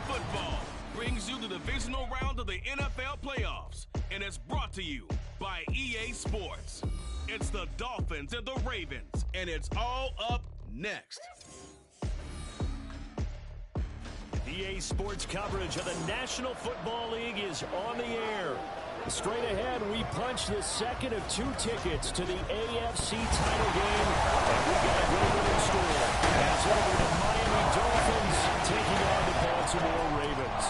Football brings you the divisional round of the NFL playoffs, and it's brought to you by EA Sports. It's the Dolphins and the Ravens, and it's all up next. EA Sports coverage of the National Football League is on the air. Straight ahead, we punch the second of two tickets to the AFC title game, and we got a great one in store. As over the Miami Dolphins taking on the Baltimore Ravens.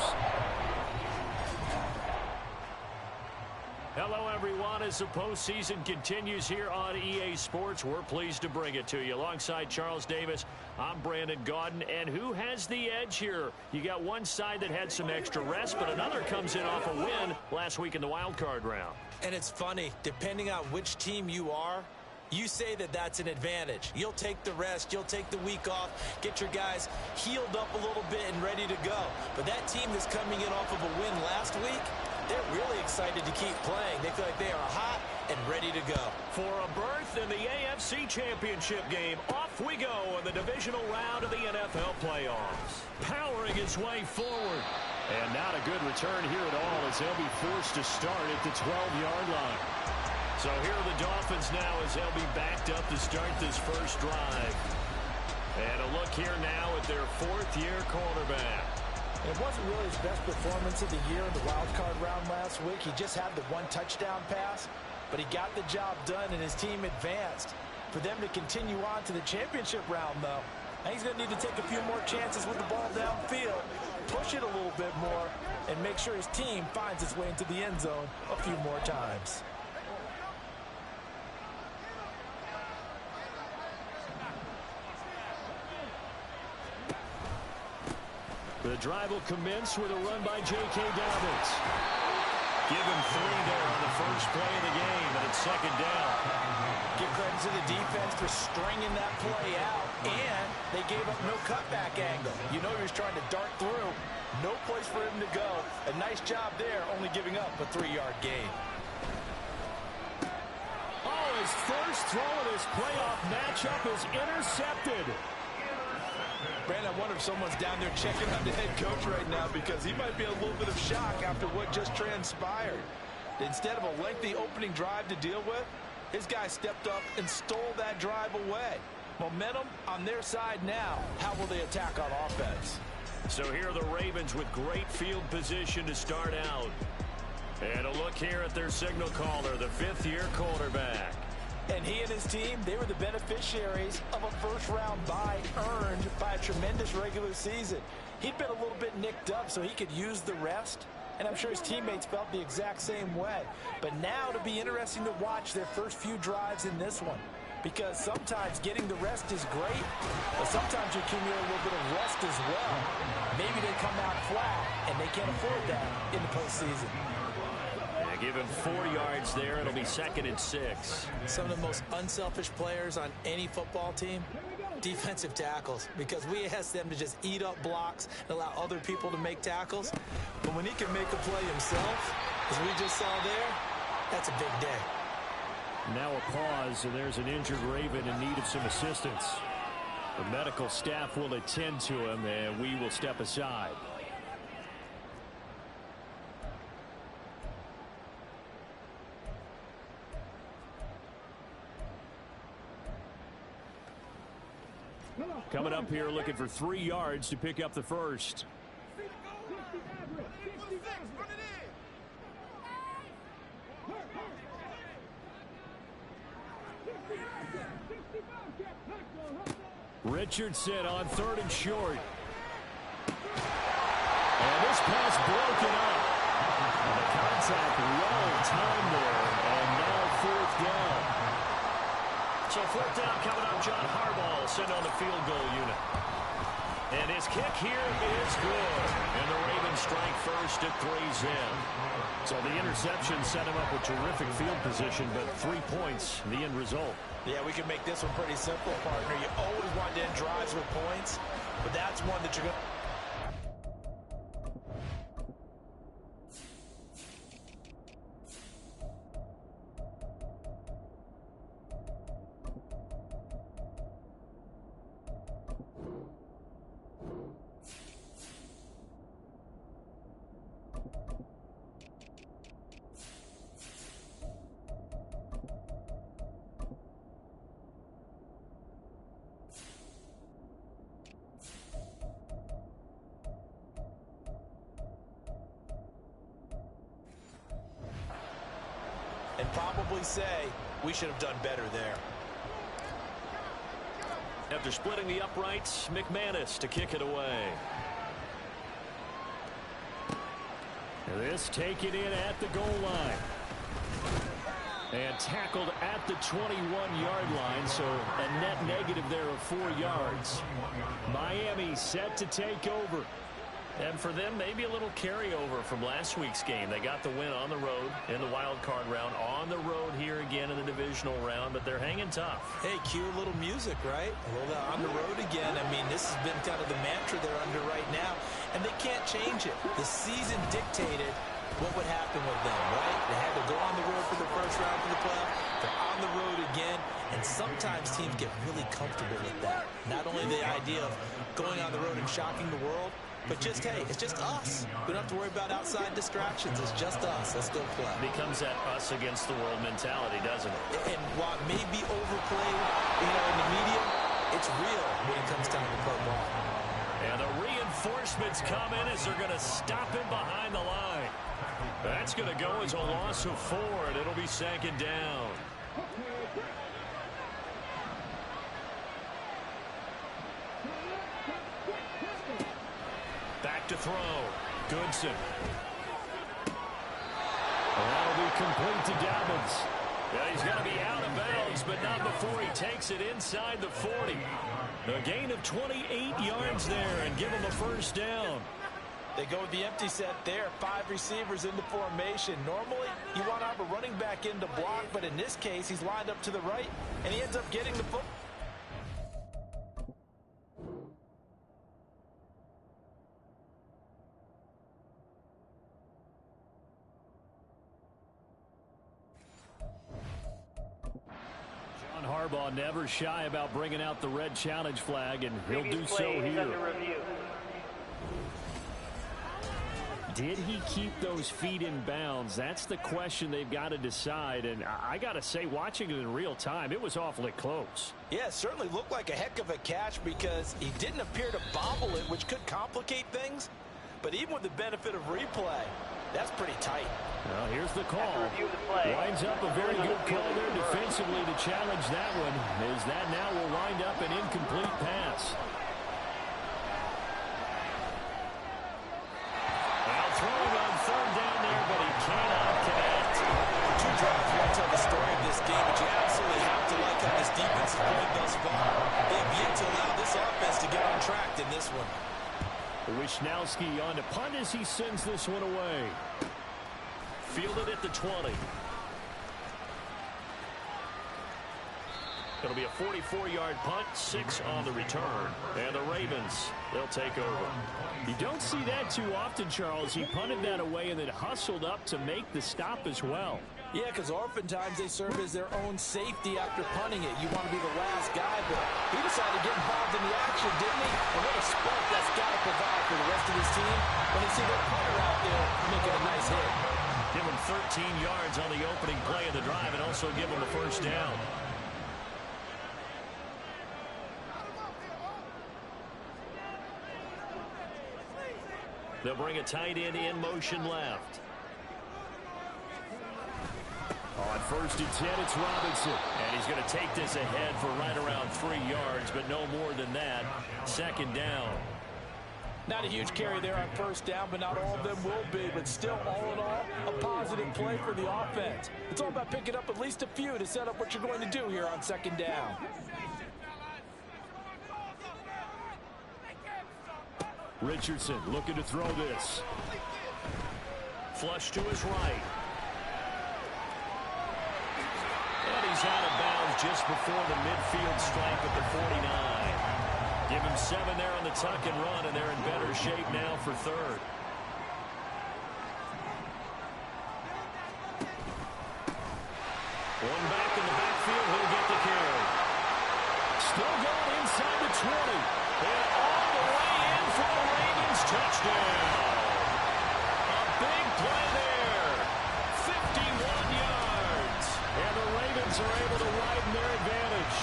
Hello, everyone. As the postseason continues here on EA Sports, we're pleased to bring it to you. Alongside Charles Davis, I'm Brandon Gaudin. And who has the edge here? You got one side that had some extra rest, but another comes in off a win last week in the wild card round. And it's funny, depending on which team you are, you say that that's an advantage. You'll take the rest, you'll take the week off, get your guys healed up a little bit and ready to go. But that team that's coming in off of a win last week, they're really excited to keep playing. They feel like they are hot and ready to go. For a berth in the AFC Championship game, off we go in the divisional round of the NFL playoffs. Powering his way forward. And not a good return here at all as they'll be forced to start at the 12-yard line. So here are the Dolphins now as they'll be backed up to start this first drive. And a look here now at their fourth-year quarterback. It wasn't really his best performance of the year in the wild card round last week. He just had the one touchdown pass, but he got the job done and his team advanced. For them to continue on to the championship round, though, he's going to need to take a few more chances with the ball downfield, push it a little bit more, and make sure his team finds its way into the end zone a few more times. The drive will commence with a run by J.K. Dobbins. Give him 3 there on the first play of the game, and it's second down. Give credit to the defense for stringing that play out, and they gave up no cutback angle. You know he was trying to dart through. No place for him to go. A nice job there, only giving up a 3-yard gain. Oh, his first throw of this playoff matchup is intercepted. Brandon, I wonder if someone's down there checking on the head coach right now because he might be in a little bit of shock after what just transpired. Instead of a lengthy opening drive to deal with, his guy stepped up and stole that drive away. Momentum on their side now. How will they attack on offense? So here are the Ravens with great field position to start out. And a look here at their signal caller, the fifth-year quarterback. And he and his team, they were the beneficiaries of a first-round bye earned by a tremendous regular season. He'd been a little bit nicked up, so he could use the rest. And I'm sure his teammates felt the exact same way. But now it'll be interesting to watch their first few drives in this one. Because sometimes getting the rest is great, but sometimes you accumulate a little bit of rest as well. Maybe they come out flat, and they can't afford that in the postseason. Give him 4 yards there. It'll be second and 6. Some of the most unselfish players on any football team, defensive tackles, because we ask them to just eat up blocks and allow other people to make tackles. But when he can make a play himself, as we just saw there, that's a big day. Now a pause, and there's an injured Raven in need of some assistance. The medical staff will attend to him, and we will step aside. Coming up here looking for 3 yards to pick up the first. Richardson on 3rd and short. And this pass broken up. And the contact well timed there. And now 4th down. So 4th down coming up. John Harbaugh will send on the field goal unit. And his kick here is good. And the Ravens strike first at 3's in. So the interception set him up with terrific field position, but 3 points, the end result. Yeah, we can make this one pretty simple, partner. You always want to end drives with points, but that's one that you're going to... probably say we should have done better there. After splitting the uprights, McManus to kick it away. This taken in at the goal line. And tackled at the 21-yard line, so a net negative there of 4 yards. Miami set to take over. And for them, maybe a little carryover from last week's game. They got the win on the road in the wild card round, on the road here again in the divisional round, but they're hanging tough. Hey, cue a little music, right? A little on the road again. I mean, this has been kind of the mantra they're under right now, and they can't change it. The season dictated what would happen with them, right? They had to go on the road for the first round for the playoff. They're on the road again, and sometimes teams get really comfortable with that. Not only the idea of going on the road and shocking the world, but just, hey, it's just us. We don't have to worry about outside distractions. It's just us. Let's go play. Becomes that us against the world mentality, doesn't it? And while it may be overplayed, in the media, it's real when it comes time to play ball. And the reinforcements come in as they're going to stop him behind the line. That's going to go as a loss of 4, and it'll be second down. Back to throw. Goodson. That'll be complete to Dobbins. Yeah, he's going to be out of bounds, but not before he takes it inside the 40. A gain of 28 yards there and give him a first down. They go with the empty set there. 5 receivers into formation. Normally, you want to have a running back in to block, but in this case, he's lined up to the right, and he ends up getting the foot. John Harbaugh never shy about bringing out the red challenge flag, and he'll do so here. Did he keep those feet in bounds? That's the question they've got to decide. And I got to say, watching it in real time, it was awfully close. Yeah, it certainly looked like a heck of a catch because he didn't appear to bobble it, which could complicate things. But even with the benefit of replay, that's pretty tight. Well, here's the call. Winds up a very good call there defensively to challenge that one, as that now will wind up an incomplete pass. Throwing on third down there, but he cannot connect. 2 drives won't tell the story of this game, but you absolutely have to like how this defense has played thus far. They have yet to allow this offense to get on track in this one. Wisnowski on to punt as he sends this one away. Fielded at the 20. It'll be a 44-yard punt, 6 on the return. And the Ravens, they'll take over. You don't see that too often, Charles. He punted that away and then hustled up to make the stop as well. Yeah, because oftentimes they serve as their own safety after punting it. You want to be the last guy, but he decided to get involved in the action, didn't he? And what a spark that's got to provide for the rest of his team when they see their punter out there making a nice hit. Give him 13 yards on the opening play of the drive and also give him a first down. They'll bring a tight end in motion left. On first and 10, it's Robinson. And he's going to take this ahead for right around 3 yards, but no more than that. Second down. Not a huge carry there on first down, but not all of them will be. But still, all in all, a positive play for the offense. It's all about picking up at least a few to set up what you're going to do here on second down. Richardson looking to throw this. Flush to his right. And he's out of bounds just before the midfield stripe at the 49. Give him 7 there on the tuck and run, and they're in better shape now for third. One back in the backfield, he'll get the carry. Still going inside the 20. And all the way in for the Ravens touchdown. A big play there. 51 yards. And the Ravens are able to widen their advantage.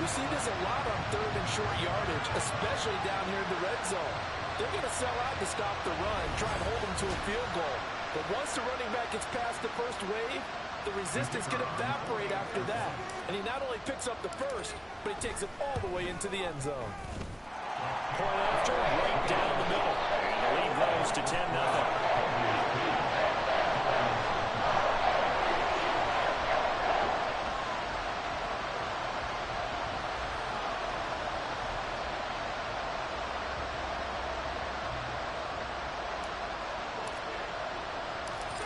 We see this a lot on third and short yardage, especially down here in the red zone. They're going to sell out to stop the run, try and hold them to a field goal. But once the running back gets past the first wave, the resistance can evaporate after that. And he not only picks up the first, but he takes it all the way into the end zone. Point after, right down the middle. The lead grows to 10-0.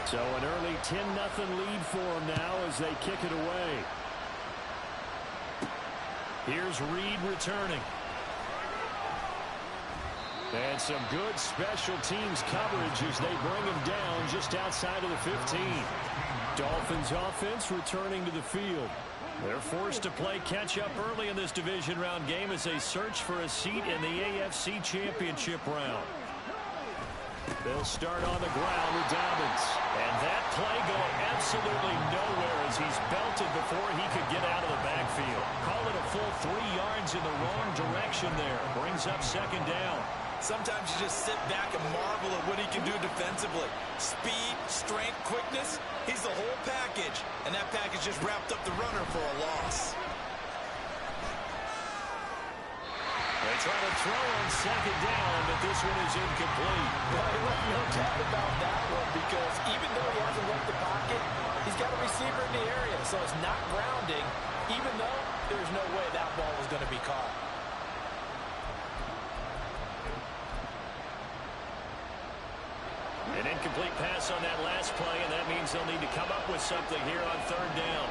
So an early 10-0 lead for them now as they kick it away. Here's Reed returning. And some good special teams coverage as they bring him down just outside of the 15. Dolphins offense returning to the field. They're forced to play catch-up early in this division round game as they search for a seat in the AFC Championship round. They'll start on the ground with Dobbins. And that play going absolutely nowhere as he's belted before he could get out of the backfield. Call it a full 3 yards in the wrong direction there. Brings up second down. Sometimes you just sit back and marvel at what he can do defensively. Speed, strength, quickness. He's the whole package. And that package just wrapped up the runner for a loss. They try to throw on second down, but this one is incomplete. Well, no doubt about that one, because even though he hasn't left the pocket, he's got a receiver in the area, so it's not grounding, even though there's no way that ball was going to be caught. An incomplete pass on that last play, and that means they'll need to come up with something here on third down.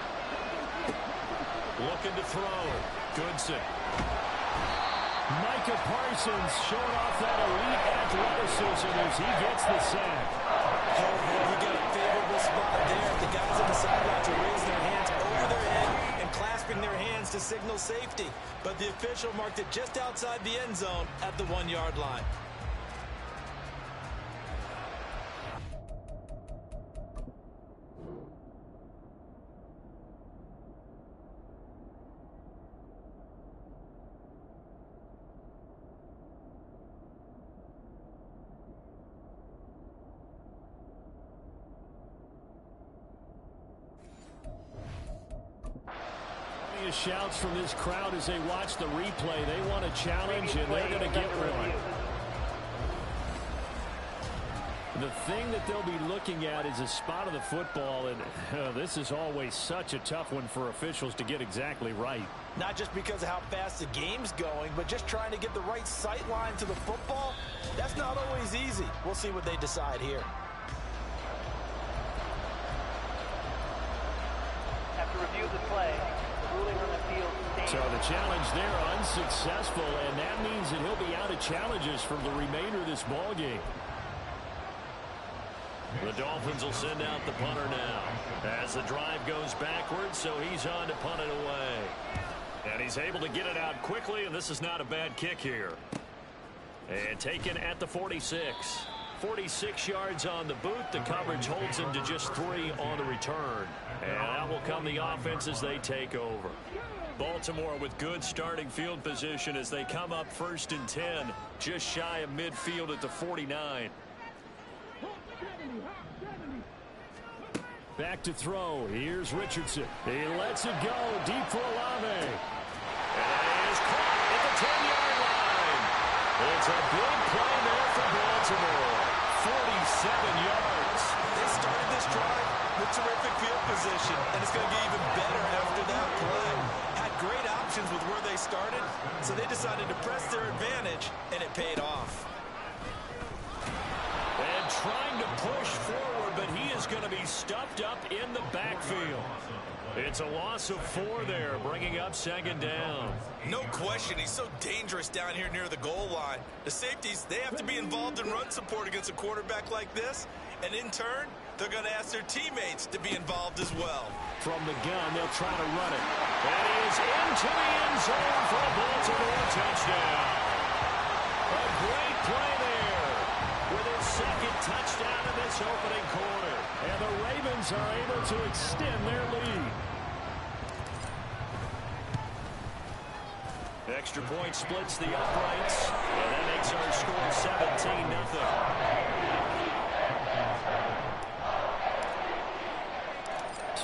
Looking to throw. Goodson. Micah Parsons showing off that elite athleticism as he gets the sack. Oh, boy, you got a favorable spot there. The guys on the sidelines are raising their hands over their head and clasping their hands to signal safety. But the official marked it just outside the end zone at the 1-yard line. Shouts from this crowd as they watch the replay. They want a challenge, and they're going to get one. The thing that they'll be looking at is a spot of the football, and this is always such a tough one for officials to get exactly right. Not just because of how fast the game's going, but just trying to get the right sight line to the football. That's not always easy. We'll see what they decide here. After review of the play, ruling on the field stands. So the challenge there unsuccessful, and that means that he'll be out of challenges for the remainder of this ball game. The Dolphins will send out the punter now as the drive goes backwards, so he's on to punt it away. And he's able to get it out quickly, and this is not a bad kick here. And taken at the 46. 46 yards on the boot. The coverage holds him to just 3 on the return. And out will come the offense as they take over. Baltimore with good starting field position as they come up 1st and 10, just shy of midfield at the 49. Back to throw. Here's Richardson. He lets it go deep for Olave. And it is caught at the 10-yard line. It's a big play there for Baltimore. 47 yards. They started this drive with terrific field position, and it's going to get even better after that play. Had great options with where they started, so they decided to press their advantage, and it paid off. And trying to push forward, but he is going to be stuffed up in the backfield. It's a loss of 4 there, bringing up 2nd down. No question, he's so dangerous down here near the goal line. The safeties, they have to be involved in run support against a quarterback like this, and in turn, they're going to ask their teammates to be involved as well. From the gun, they'll try to run it. And he is into the end zone for a Baltimore touchdown. A great play there with his 2nd touchdown in this opening quarter. And the Ravens are able to extend their lead. Extra point splits the uprights, and that makes our score 17-0.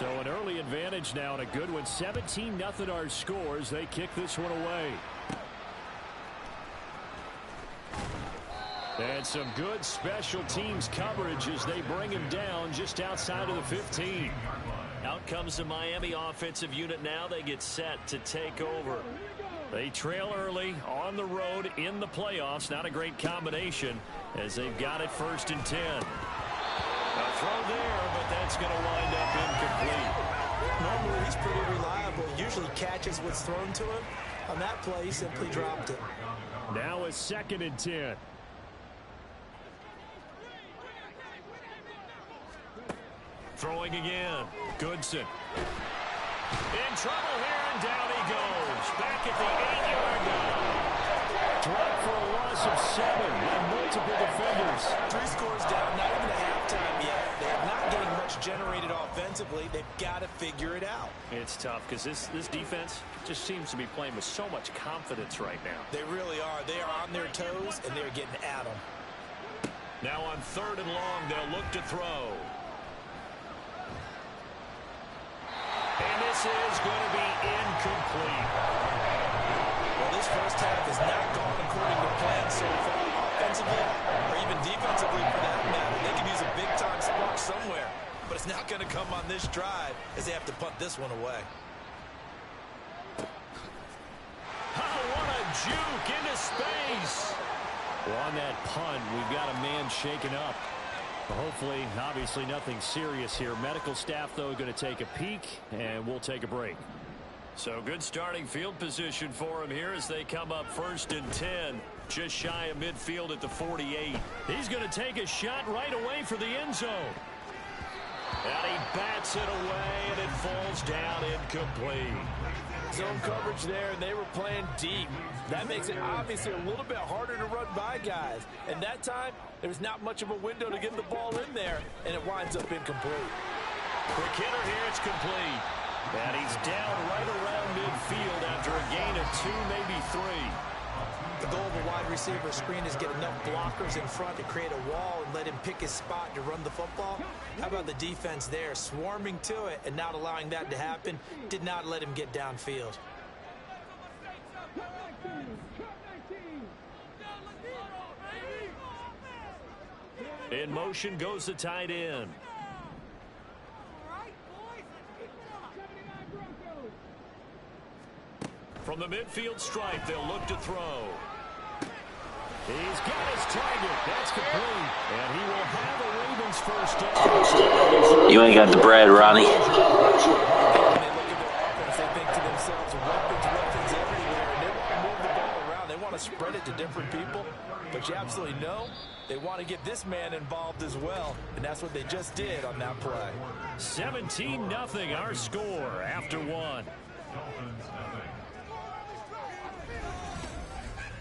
So an early advantage now and a good one. 17-0 our scores. They kick this one away. And some good special teams coverage as they bring him down just outside of the 15. Out comes the Miami offensive unit now. They get set to take over. They trail early on the road in the playoffs. Not a great combination as they've got it 1st and 10. A throw there, but that's going to wind up incomplete. Normally he's pretty reliable. Usually catches what's thrown to him. On that play, he simply dropped it. Now a 2nd and 10. Throwing again. Goodson. In trouble here, and down he goes. Back at the 8-yard line. Dropped for a loss of 7 by multiple defenders. 3 scores down, not even a halftime yet. They're not getting much generated offensively. They've got to figure it out. It's tough because this defense just seems to be playing with so much confidence right now. They really are. They are on their toes, and they're getting at them. Now on 3rd and long, they'll look to throw. And this is going to be incomplete. Well, this first half has not gone according to plan so far, offensively or even defensively for that matter. They could use a big-time spark somewhere, but it's not going to come on this drive as they have to punt this one away. Oh, what a juke into space. Well, on that punt, we've got a man shaken up. Hopefully, obviously nothing serious here. Medical staff, though, going to take a peek, and we'll take a break. So good starting field position for him here as they come up 1st and 10. Just shy of midfield at the 48. He's going to take a shot right away for the end zone. And he bats it away, and it falls down incomplete. Zone coverage there, and they were playing deep. That makes it obviously a little bit harder to run by guys. And that time, there's not much of a window to get the ball in there, and it winds up incomplete. Quick hitter here, it's complete. And he's down right around midfield after a gain of 2, maybe 3. The goal of a wide receiver screen is get enough blockers in front to create a wall and let him pick his spot to run the football. How about the defense there, swarming to it and not allowing that to happen? Did not let him get downfield. In motion goes the tight end. From the midfield stripe, they'll look to throw. He's got his target. That's complete. And he will have a Ravens first down. You ain't got the bread, Ronnie. When they look at their offense, they think to themselves, weapons everywhere, and they want to move the ball around. They want to spread it to different people. But you absolutely know they want to get this man involved as well, and that's what they just did on that play. 17-0 our score after 1.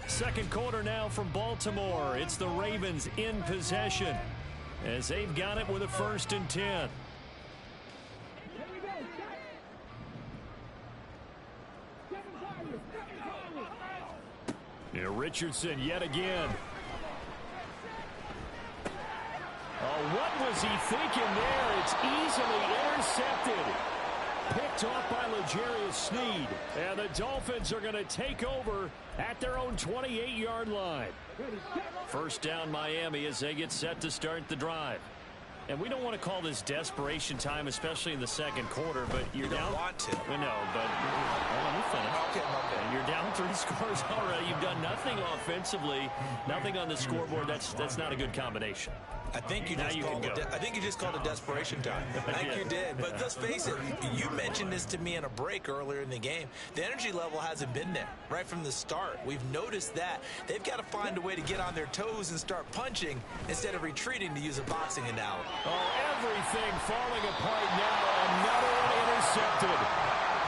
Second quarter now from Baltimore. It's the Ravens in possession as they've got it with a 1st and 10. Here Richardson yet again. Oh, what was he thinking there? It's easily intercepted. Picked off by L'Jarius Sneed. And the Dolphins are going to take over at their own 28-yard line. First down Miami as they get set to start the drive. And we don't want to call this desperation time, especially in the second quarter, but you're down. You don't want to. I know, but let me finish. Okay. You're down 3 scores already. You've done nothing offensively, nothing on the scoreboard. That's not a good combination. I think you just called it desperation time. I think you did. But let's face it, you mentioned this to me in a break earlier in the game. The energy level hasn't been there right from the start. We've noticed that. They've got to find a way to get on their toes and start punching instead of retreating, to use a boxing analogy. Oh, everything falling apart now. Another one intercepted.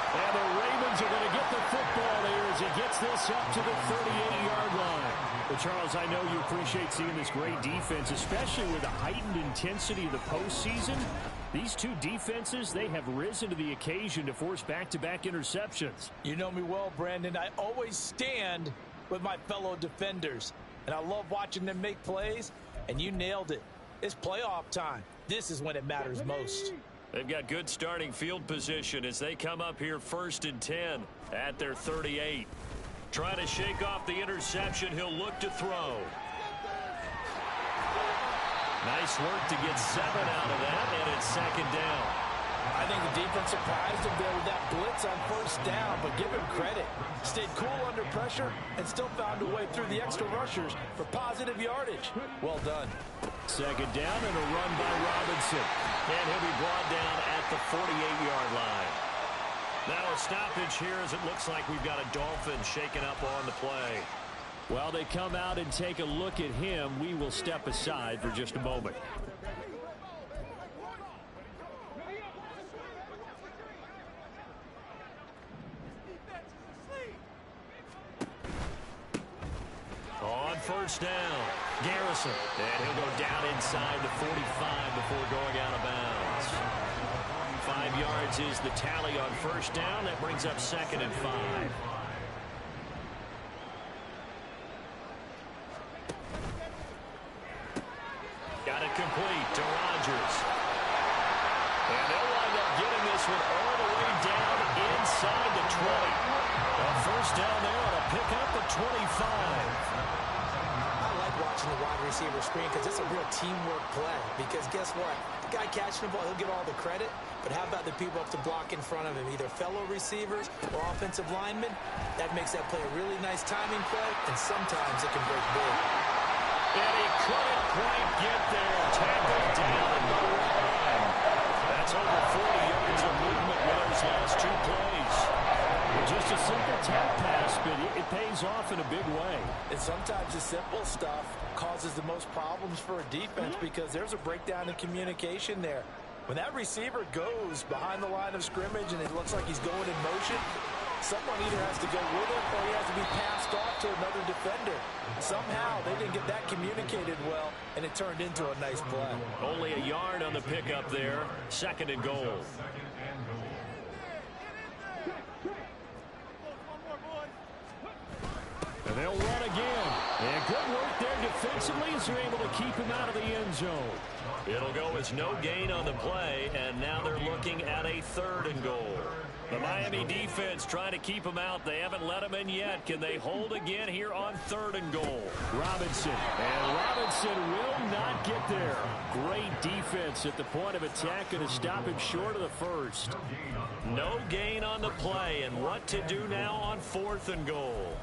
And the Ravens are going to get the football here as he gets this up to the 38-yard line. Well, Charles, I know you appreciate seeing this great defense, especially with the heightened intensity of the postseason. These two defenses, they have risen to the occasion to force back-to-back interceptions. You know me well, Brandon. I always stand with my fellow defenders, and I love watching them make plays, and you nailed it. It's playoff time. This is when it matters most. They've got good starting field position as they come up here 1st and 10 at their 38. Trying to shake off the interception. He'll look to throw. Nice work to get 7 out of that, and it's 2nd down. I think the defense surprised him there with that blitz on 1st down, but give him credit. Stayed cool under pressure and still found a way through the extra rushers for positive yardage. Well done. 2nd down and a run by Robinson. And he'll be brought down at the 48-yard line. Now a stoppage here as it looks like we've got a Dolphin shaken up on the play. While they come out and take a look at him, we will step aside for just a moment. On 1st down, Garrison. And he'll go down inside the 45 before going out of bounds. 5 yards is the tally on 1st down. That brings up 2nd and 5. Got it complete to Rodgers. And they'll wind up getting this one all the way down inside the 20. A 1st down there on a pickup at 25. I like watching the wide receiver screen because it's a real teamwork play. Because guess what? The guy catching the ball, he'll get all the credit. But how about the people up to block in front of him, either fellow receivers or offensive linemen? That makes that play a really nice timing play, and sometimes it can break big. And he couldn't quite get there. Tackled down at the line. That's over 40 yards of movement with those last 2 plays. Just a simple tap pass, but it pays off in a big way. And sometimes the simple stuff causes the most problems for a defense because there's a breakdown in communication there. When that receiver goes behind the line of scrimmage and it looks like he's going in motion, someone either has to go with him or he has to be passed off to another defender. Somehow they didn't get that communicated well, and it turned into a nice play. Only a yard on the pickup there. 2nd and goal. And they'll run again. And good work there defensively as they're able to keep him out of the end zone. It'll go as no gain on the play, and now they're looking at a 3rd and goal. The Miami defense trying to keep him out. They haven't let him in yet. Can they hold again here on 3rd and goal? Robinson. And Robinson will not get there. Great defense at the point of attack, going to stop him short of the 1st. No gain on the play, and what to do now on 4th and goal?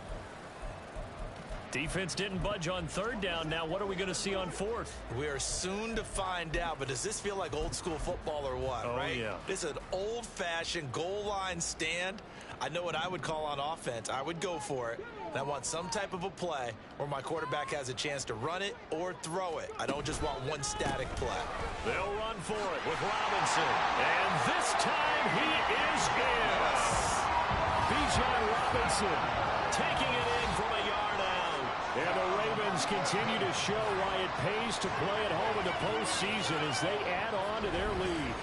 Defense didn't budge on 3rd down. Now what are we going to see on 4th? We are soon to find out, but does this feel like old school football or what, right? Yeah. This is an old-fashioned goal line stand. I know what I would call on offense. I would go for it. And I want some type of a play where my quarterback has a chance to run it or throw it. I don't just want one static play. They'll run for it with Robinson. And this time he is in. B.J. Robinson taking it in from a yard out. And the Ravens continue to show why it pays to play at home in the postseason as they add on to their lead.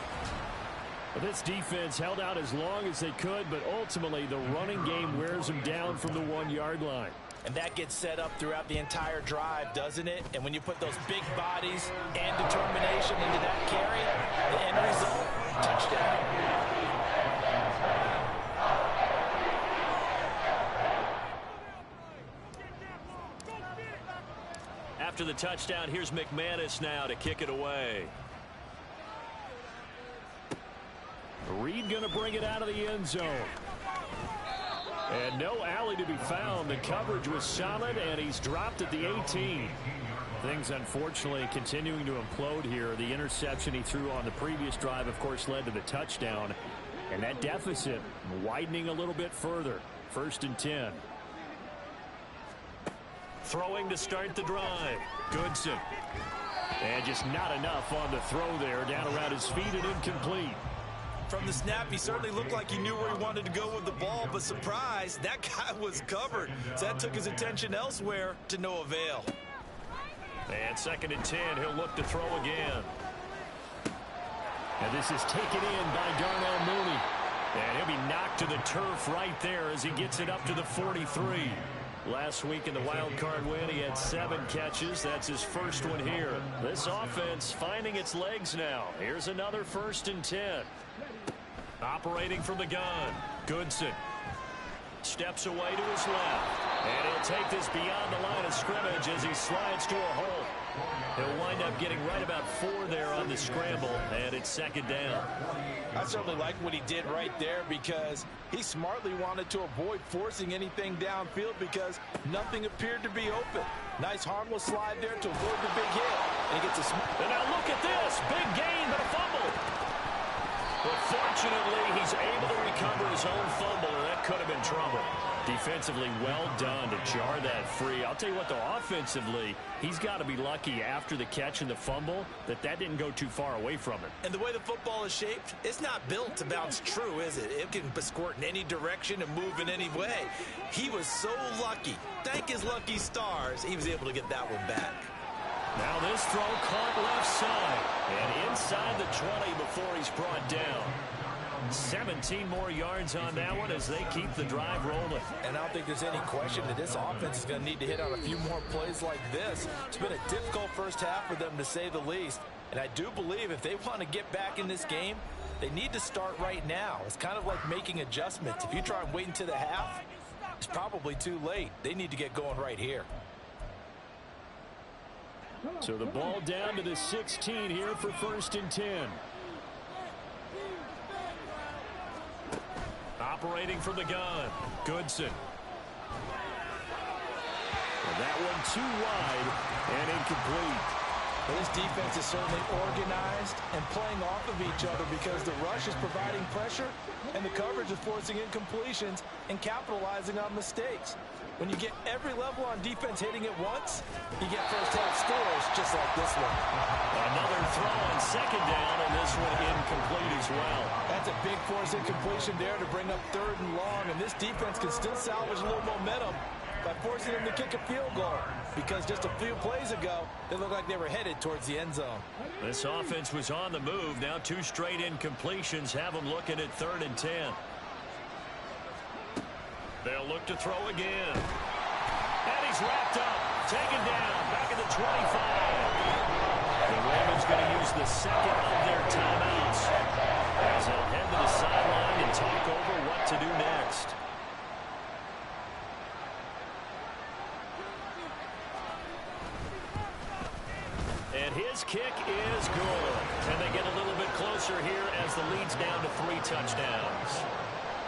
This defense held out as long as they could, but ultimately the running game wears them down from the 1-yard line. And that gets set up throughout the entire drive, doesn't it? And when you put those big bodies and determination into that carry, the end result, touchdown. After the touchdown, here's McManus now to kick it away. Reed going to bring it out of the end zone. And no alley to be found. The coverage was solid, and he's dropped at the 18. Things, unfortunately, continuing to implode here. The interception he threw on the previous drive, of course, led to the touchdown. And that deficit widening a little bit further. 1st and 10. Throwing to start the drive. Goodson. And just not enough on the throw there. Down around his feet and incomplete. From the snap, he certainly looked like he knew where he wanted to go with the ball, but surprise, that guy was covered. So that took his attention elsewhere to no avail. And 2nd and 10, he'll look to throw again. And this is taken in by Darnell Mooney. And he'll be knocked to the turf right there as he gets it up to the 43. Last week in the wild card win, he had 7 catches. That's his first one here. This offense finding its legs now. Here's another 1st and 10. Operating from the gun, Goodson steps away to his left, and he'll take this beyond the line of scrimmage as he slides to a hole. He'll wind up getting right about 4 there on the scramble, and it's 2nd down. I certainly like what he did right there because he smartly wanted to avoid forcing anything downfield because nothing appeared to be open. Nice harmless slide there to avoid the big hit. And he gets a and now look at this. Big gain, but a fumble. But fortunately, he's able to recover his own fumble, and that could have been trouble. Defensively, well done to jar that free. I'll tell you what, though, offensively, he's got to be lucky after the catch and the fumble that didn't go too far away from him. And the way the football is shaped, it's not built to bounce true, is it? It can squirt in any direction and move in any way. He was so lucky. Thank his lucky stars, he was able to get that one back. Now this throw caught left side and inside the 20 before he's brought down. 17 more yards on that one as they keep the drive rolling. And I don't think there's any question that this offense is going to need to hit on a few more plays like this. It's been a difficult first half for them, to say the least. And I do believe if they want to get back in this game, they need to start right now. It's kind of like making adjustments. If you try and wait until the half, it's probably too late. They need to get going right here. So the ball down to the 16 here for 1st and 10. Operating from the gun, Goodson. And that one too wide and incomplete. Well, this defense is certainly organized and playing off of each other because the rush is providing pressure and the coverage is forcing incompletions and capitalizing on mistakes. When you get every level on defense hitting at once, you get first-half scores just like this one. Another throw on 2nd down, and this one incomplete as well. That's a big force incompletion there to bring up 3rd and long, and this defense can still salvage a little momentum by forcing them to kick a field goal because just a few plays ago, they looked like they were headed towards the end zone. This offense was on the move. Now 2 straight incompletions have them looking at 3rd and 10. They'll look to throw again. And he's wrapped up. Taken down. Back at the 25. The Ravens going to use the 2nd of their timeouts as they'll head to the sideline and talk over what to do next. And his kick is good. And they get a little bit closer here as the lead's down to 3 touchdowns.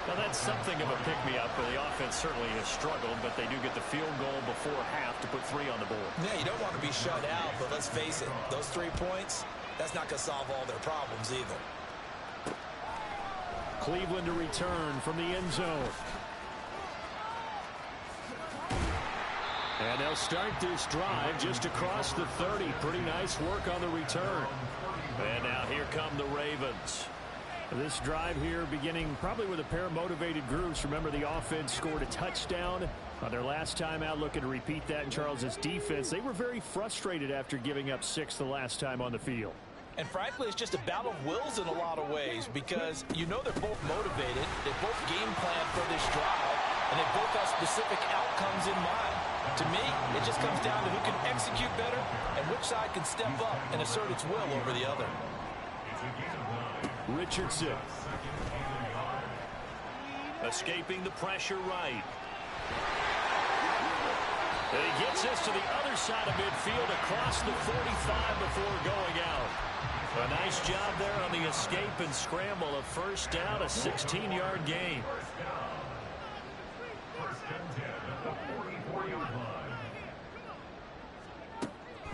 Now, that's something of a pick-me-up, where the offense certainly has struggled, but they do get the field goal before half to put 3 on the board. Yeah, you don't want to be shut out, but let's face it, those 3 points, that's not going to solve all their problems either. Cleveland to return from the end zone. And they'll start this drive just across the 30. Pretty nice work on the return. And now here come the Ravens. This drive here beginning probably with a pair of motivated groups. Remember, the offense scored a touchdown on their last time out, looking to repeat that in Charles's defense. They were very frustrated after giving up 6 the last time on the field. And frankly, it's just a battle of wills in a lot of ways because you know they're both motivated. They both game plan for this drive, and they both have specific outcomes in mind. To me, it just comes down to who can execute better and which side can step up and assert its will over the other. Richardson. Escaping the pressure right. And he gets us to the other side of midfield across the 45 before going out. A nice job there on the escape and scramble. A 1st down, a 16-yard gain.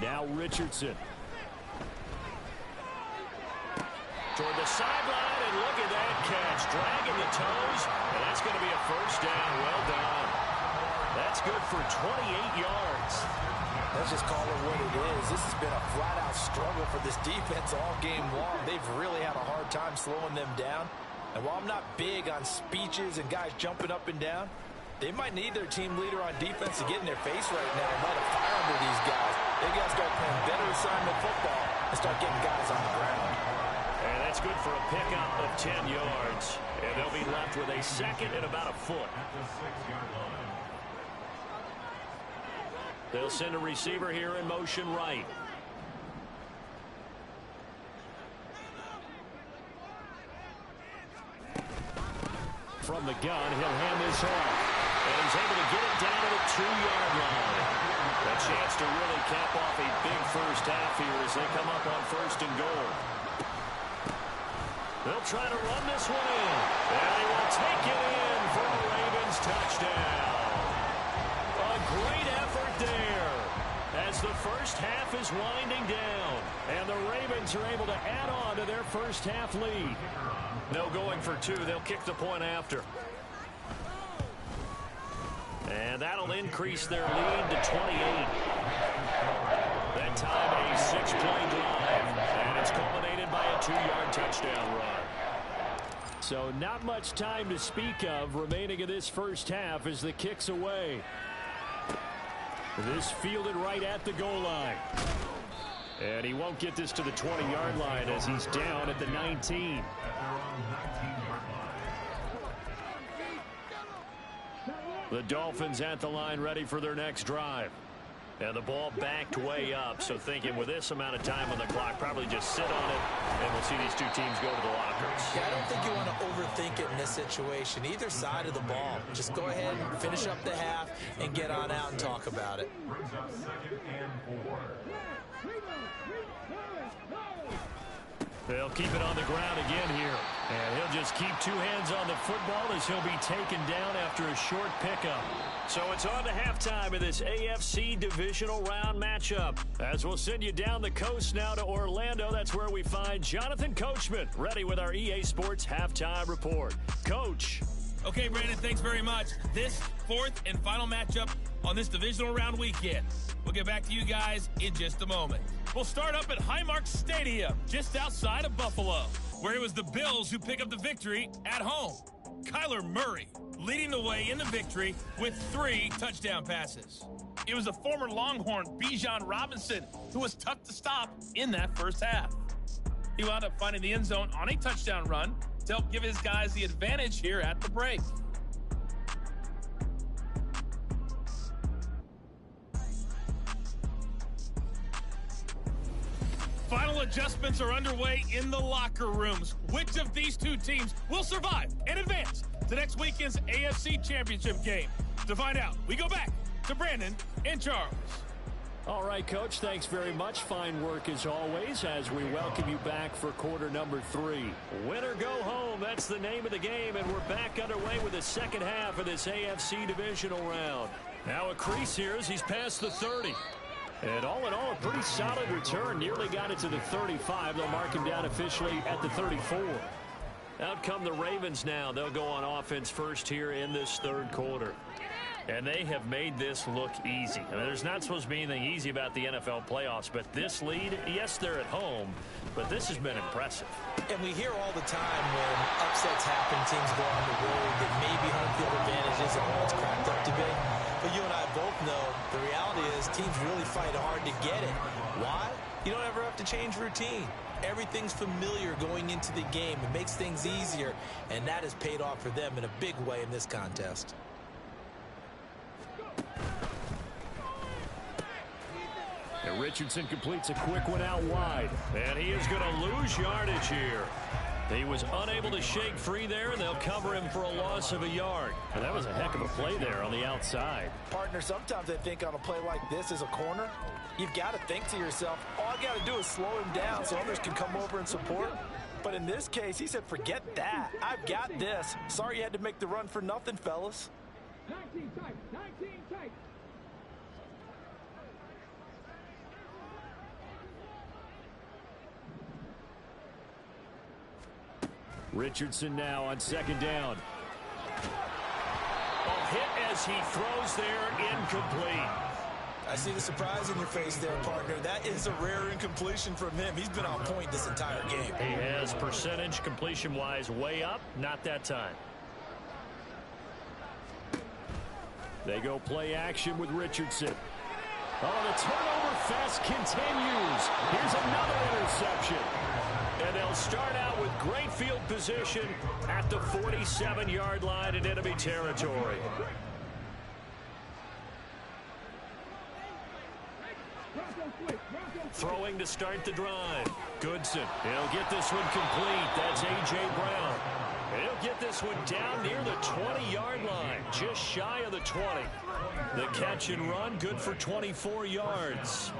Now Richardson. Toward the sideline, and look at that catch. Dragging the toes, and that's going to be a 1st down. Well done. That's good for 28 yards. Let's just call it what it is. This has been a flat-out struggle for this defense all game long. They've really had a hard time slowing them down. And while I'm not big on speeches and guys jumping up and down, they might need their team leader on defense to get in their face right now and light a fire under these guys. They got to start playing better assignment football and start getting guys on the ground. And that's good for a pickup of 10 yards. And they'll be left with a 2nd and about a foot. They'll send a receiver here in motion right. From the gun, he'll hand this off. And he's able to get it down to the 2-yard line. A chance to really cap off a big first half here as they come up on 1st and goal. They'll try to run this one in. And he will take it in for a Ravens touchdown. A great effort there as the first half is winding down. And the Ravens are able to add on to their first half lead. No going for 2. They'll kick the point after. And that'll increase their lead to 28. That time a 6-play drive. And it's culminated by a 2-yard touchdown run. So not much time to speak of remaining in this first half as the kick's away. This fielded right at the goal line. And he won't get this to the 20-yard line as he's down at the 19. The Dolphins at the line ready for their next drive. And the ball backed way up, so thinking with this amount of time on the clock, probably just sit on it, and we'll see these two teams go to the lockers. Yeah, I don't think you want to overthink it in this situation. Either side of the ball. Just go ahead and finish up the half and get on out and talk about it. They'll keep it on the ground again here. And he'll just keep 2 hands on the football as he'll be taken down after a short pickup. So it's on to halftime of this AFC Divisional Round matchup. As we'll send you down the coast now to Orlando, that's where we find Jonathan Coachman, ready with our EA Sports Halftime Report. Coach. Okay, Brandon, thanks very much. This 4th and final matchup on this Divisional Round weekend. We'll get back to you guys in just a moment. We'll start up at Highmark Stadium, just outside of Buffalo, where it was the Bills who pick up the victory at home. Kyler Murray leading the way in the victory with 3 touchdown passes. It was the former Longhorn Bijan Robinson who was tough to stop in that first half. He wound up finding the end zone on a touchdown run to help give his guys the advantage here at the break. Final adjustments are underway in the locker rooms. Which of these two teams will survive and advance to next weekend's AFC Championship game? To find out, we go back to Brandon and Charles. All right, Coach, thanks very much. Fine work as always as we welcome you back for quarter number 3. Win or go home, that's the name of the game, and we're back underway with the second half of this AFC Divisional Round. Now a crease here as he's past the 30. And all in all, a pretty solid return. Nearly got it to the 35. They'll mark him down officially at the 34. Out come the Ravens now. They'll go on offense first here in this 3rd quarter. And they have made this look easy. I mean, there's not supposed to be anything easy about the NFL playoffs, but this lead, yes, they're at home, but this has been impressive. And we hear all the time when upsets happen, teams go on the road, that maybe home field advantage isn't all it's cracked up to be. But you and I both know the reality is teams really fight hard to get it. Why? You don't ever have to change routine. Everything's familiar going into the game. It makes things easier, and that has paid off for them in a big way in this contest. And Richardson completes a quick one out wide. And he is going to lose yardage here. He was unable to shake free there, and they'll cover him for a loss of a yard. And that was a heck of a play there on the outside. Partner, sometimes I think on a play like this as a corner, you've got to think to yourself, all I got to do is slow him down so others can come over and support. But in this case, he said, forget that. I've got this. Sorry you had to make the run for nothing, fellas. 19 tight, 19 tight. Richardson now on 2nd down. A hit as he throws there, incomplete. I see the surprise in your face there, partner. That is a rare incompletion from him. He's been on point this entire game. He has percentage completion-wise way up, not that time. They go play action with Richardson. Oh, the turnover fest continues. Here's another interception. And they'll start out with great field position at the 47-yard line in enemy territory. Throwing to start the drive. Goodson. He'll get this one complete. That's A.J. Brown. He'll get this one down near the 20-yard line. Just shy of the 20. The catch and run, good for 24 yards.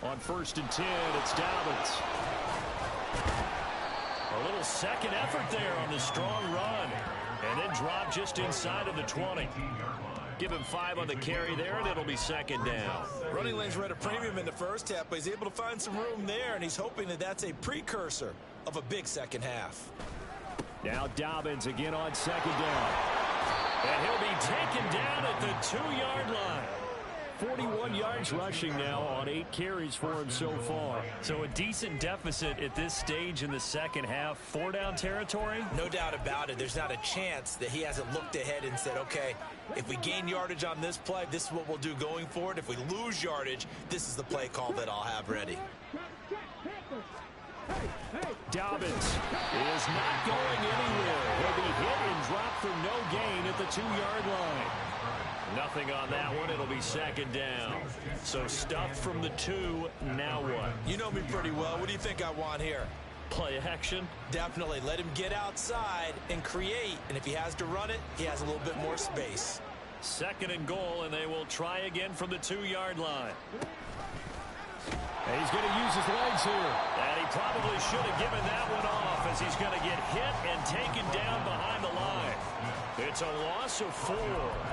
On 1st and 10, it's Dolphins. A little second effort there on the strong run. And then drop just inside of the 20. Give him 5 on the carry there, and it'll be 2nd down. Running lanes were at a premium in the first half, but he's able to find some room there, and he's hoping that that's a precursor of a big second half. Now Dobbins again on 2nd down. And he'll be taken down at the 2-yard line. 41 yards rushing now on 8 carries for him so far. So a decent deficit at this stage in the second half. 4-down territory? No doubt about it. There's not a chance that he hasn't looked ahead and said, okay, if we gain yardage on this play, this is what we'll do going forward. If we lose yardage, this is the play call that I'll have ready. Dobbins is not going anywhere. He'll be hit and dropped for no gain at the 2-yard line. Nothing on that one. It'll be 2nd down. So stuffed from the 2. Now what? You know me pretty well. What do you think I want here? Play action? Definitely. Let him get outside and create. And if he has to run it, he has a little bit more space. 2nd and goal, and they will try again from the 2-yard line. And he's going to use his legs here. And he probably should have given that one off as he's going to get hit and taken down behind the line. It's a loss of 4.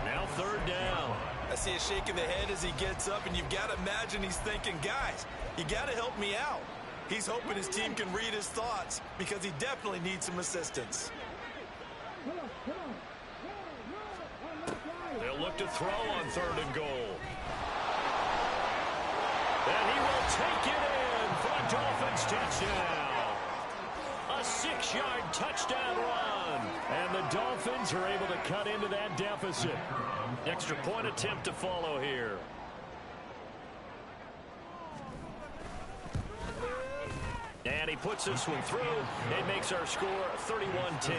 Now 3rd down. I see a shake of the head as he gets up, and you've got to imagine he's thinking, guys, you got to help me out. He's hoping his team can read his thoughts because he definitely needs some assistance. They'll look to throw on 3rd and goal. And he will take it in for a Dolphins touchdown. A 6-yard touchdown run. And the Dolphins are able to cut into that deficit. Extra point attempt to follow here. And he puts this one through. It makes our score 31-10.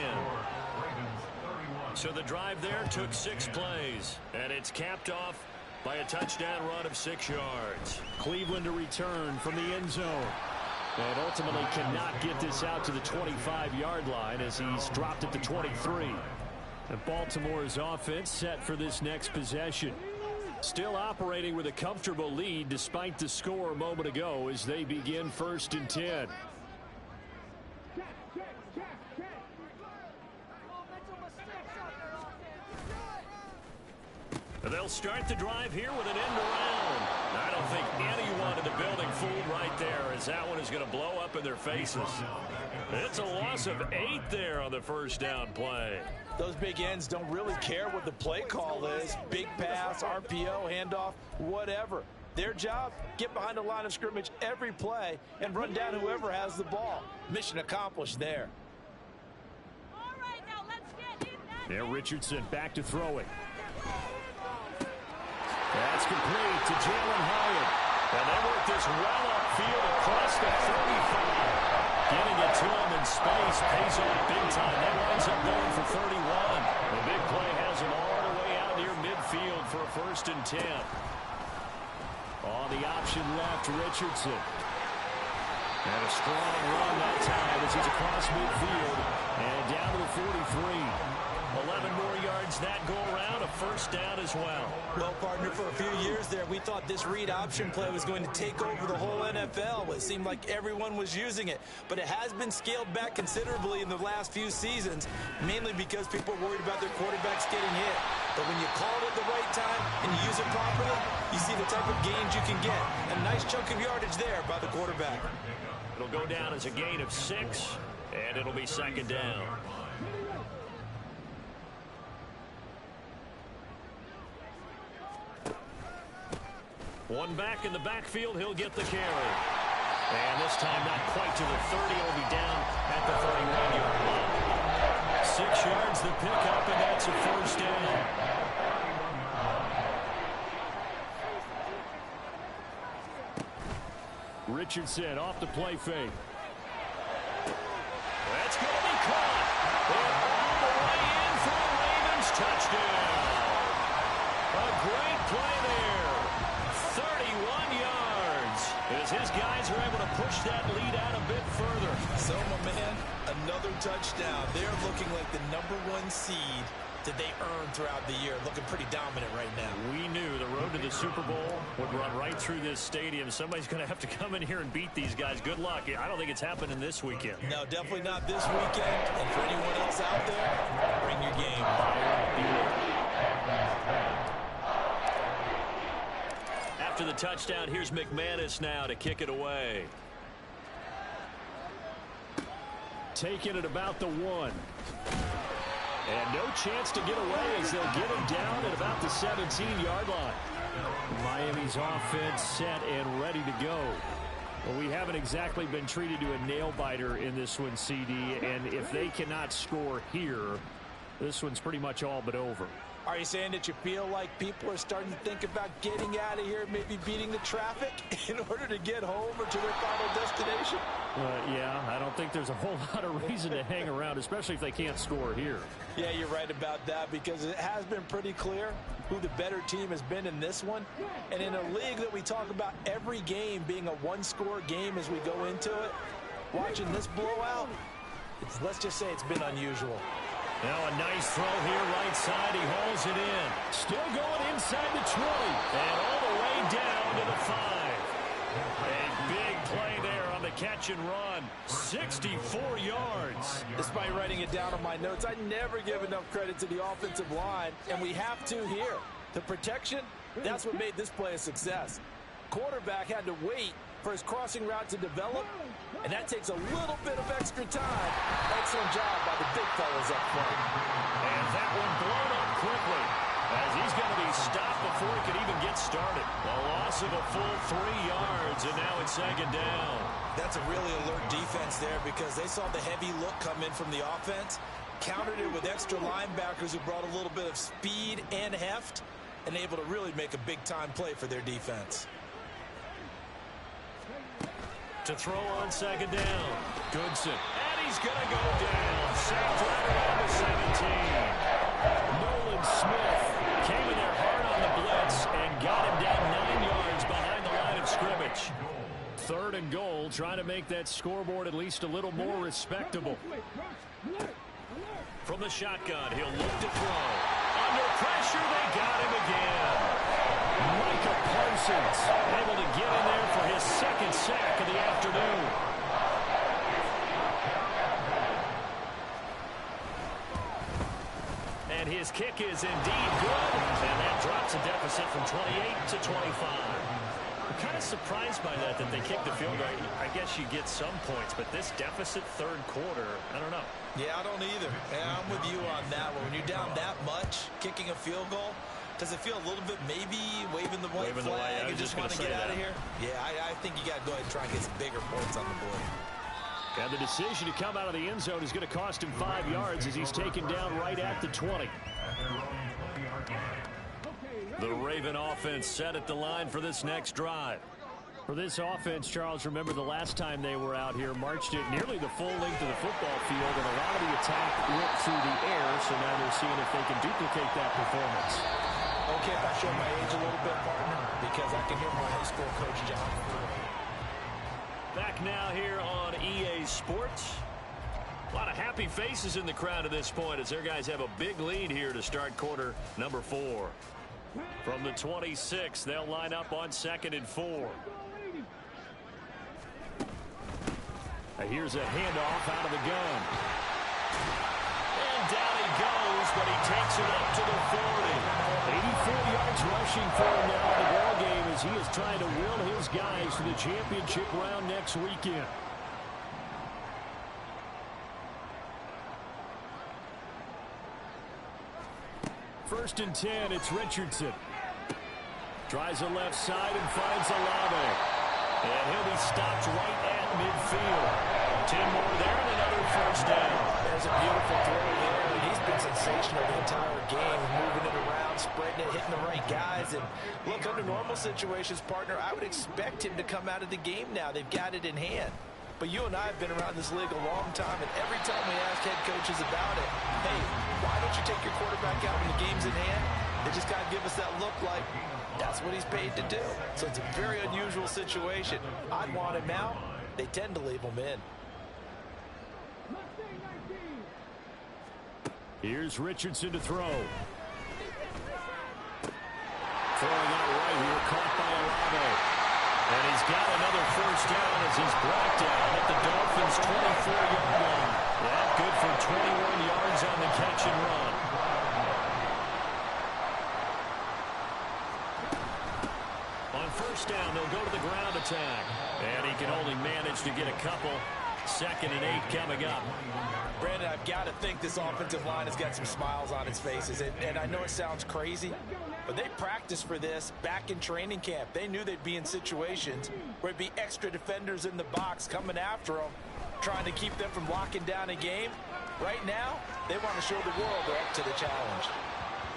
So the drive there took 6 plays. And it's capped off by a touchdown run of 6 yards. Cleveland to return from the end zone. And ultimately cannot get this out to the 25-yard line as he's dropped at the 23. And Baltimore's offense set for this next possession. Still operating with a comfortable lead despite the score a moment ago as they begin 1st and 10. They'll start the drive here with an end around. I don't think anyone in the building fooled right there as that one is going to blow up in their faces. It's a loss of 8 there on the 1st down play. Those big ends don't really care what the play call is. Big pass, RPO, handoff, whatever. Their job, get behind the line of scrimmage every play and run down whoever has the ball. Mission accomplished there. All right, now let's get in that. Now Richardson back to throwing. That's complete to Jalen Hyatt. And they work this well upfield across the 35. Getting it to him in space pays off big time. That winds up going for 31. The big play has him all the way out near midfield for a 1st and 10. On the option left, Richardson. And a strong run that time as he's across midfield and down to the 43. 11 more yards that go around, a 1st down as well. Well, partner, for a few years there, we thought this read option play was going to take over the whole NFL. It seemed like everyone was using it, but it has been scaled back considerably in the last few seasons, mainly because people are worried about their quarterbacks getting hit. But when you call it at the right time and you use it properly, you see the type of gains you can get. A nice chunk of yardage there by the quarterback. It'll go down as a gain of 6, and it'll be 2nd down. One back in the backfield, he'll get the carry. And this time not quite to the 30, he'll be down at the 31-yard line. 6 yards the pickup, and that's a 1st down. Richardson off the play fake. That's going to be caught. And all the way in for a Ravens touchdown. A A great play there. 31 yards as his guys are able to push that lead out a bit further. So, my man, another touchdown. They're looking like the #1 seed that they earned throughout the year. Looking pretty dominant right now. We knew the road to the Super Bowl would run right through this stadium. Somebody's going to have to come in here and beat these guys. Good luck. I don't think it's happening this weekend. No, definitely not this weekend. And for anyone else out there, bring your game. After the touchdown, here's McManus now to kick it away. Taking it about the 1. And no chance to get away as they'll get him down at about the 17-yard line. Miami's offense set and ready to go. Well, we haven't exactly been treated to a nail-biter in this one, CD, and if they cannot score here, this one's pretty much all but over. Are you saying that you feel like people are starting to think about getting out of here, maybe beating the traffic in order to get home or to their final destination? Yeah, I don't think there's a whole lot of reason to hang around, especially if they can't score here. Yeah, you're right about that because it has been pretty clear who the better team has been in this one. And in a league that we talk about every game being a one-score game as we go into it, watching this blowout, let's just say it's been unusual. Now a nice throw here right side. He hauls it in. Still going inside the 20. And all the way down to the 5. A big play there on the catch and run. 64 yards. Despite writing it down on my notes, I never give enough credit to the offensive line, and we have to here. The protection, that's what made this play a success. Quarterback had to wait for his crossing route to develop, and that takes a little bit of extra time. Excellent job by the big fellas up front. And that one blown up quickly as he's going to be stopped before he could even get started. A loss of a full 3 yards, and now it's 2nd down. That's a really alert defense there because they saw the heavy look come in from the offense, countered it with extra linebackers who brought a little bit of speed and heft, and able to really make a big-time play for their defense. To throw on 2nd down. Goodson. And he's going to go down. Sacked right around the 17. Nolan Smith came in there hard on the blitz and got him down 9 yards behind the line of scrimmage. 3rd and goal, trying to make that scoreboard at least a little more respectable. From the shotgun, he'll look to throw. Under pressure, they got him again. Micah Parsons able to get in there for his 2nd sack of the afternoon. And his kick is indeed good. And that drops a deficit from 28 to 25. I'm kind of surprised by that they kicked the field goal. I guess you get some points, but this deficit 3rd quarter, I don't know. Yeah, I don't either. And I'm with you on that one. When you're down that much, kicking a field goal, does it feel a little bit maybe waving the white flag and just want to get out of here? Yeah, I think you got to go ahead and try and get some bigger points on the board. And the decision to come out of the end zone is going to cost him 5 yards as he's taken down right at the 20. The Raven offense set at the line for this next drive. For this offense, Charles, remember the last time they were out here, marched it nearly the full length of the football field, and a lot of the attack went through the air, so now they're seeing if they can duplicate that performance. Okay, if I show my age a little bit, partner, because I can hear my high school coach, John. Back now here on EA Sports. A lot of happy faces in the crowd at this point as their guys have a big lead here to start quarter number 4. From the 26, they'll line up on 2nd and 4. Here's a handoff out of the gun. And down he goes, but he takes it up to the 40. 84 yards rushing for him now in the ball game as he is trying to will his guys to the championship round next weekend. First and 10, it's Richardson. Tries the left side and finds Olave. And he'll be stopped right at midfield. 10 more there and another first down. There's a beautiful throw there. He's been sensational the entire game, moving it around, spreading it, hitting the right guys. And look, under normal situations, partner, I would expect him to come out of the game now. They've got it in hand. But you and I have been around this league a long time, and every time we ask head coaches about it, hey, why don't you take your quarterback out when the game's in hand? They just got to give us that look like that's what he's paid to do. So it's a very unusual situation. I'd want him out. They tend to leave him in. Here's Richardson to throw. Throwing out right here, caught by Olave. And he's got another first down as he's brought down at the Dolphins' 24-yard line. That good for 21 yards on the catch and run. On first down, they'll go to the ground attack. And he can only manage to get a couple. 2nd and 8 coming up. Brandon, I've got to think this offensive line has got some smiles on its faces. And I know it sounds crazy, but they practiced for this back in training camp. They knew they'd be in situations where it'd be extra defenders in the box coming after them, trying to keep them from locking down a game. Right now, they want to show the world they're up to the challenge.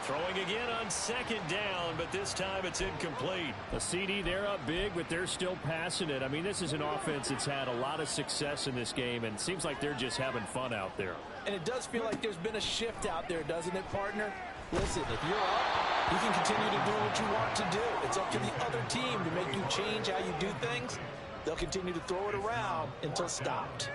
Throwing again on 2nd down, but this time it's incomplete. A CD, they're up big, but they're still passing it. I mean, this is an offense that's had a lot of success in this game, and it seems like they're just having fun out there. And it does feel like there's been a shift out there, doesn't it, partner? Listen, if you're up, you can continue to do what you want to do. It's up to the other team to make you change how you do things. They'll continue to throw it around until stopped.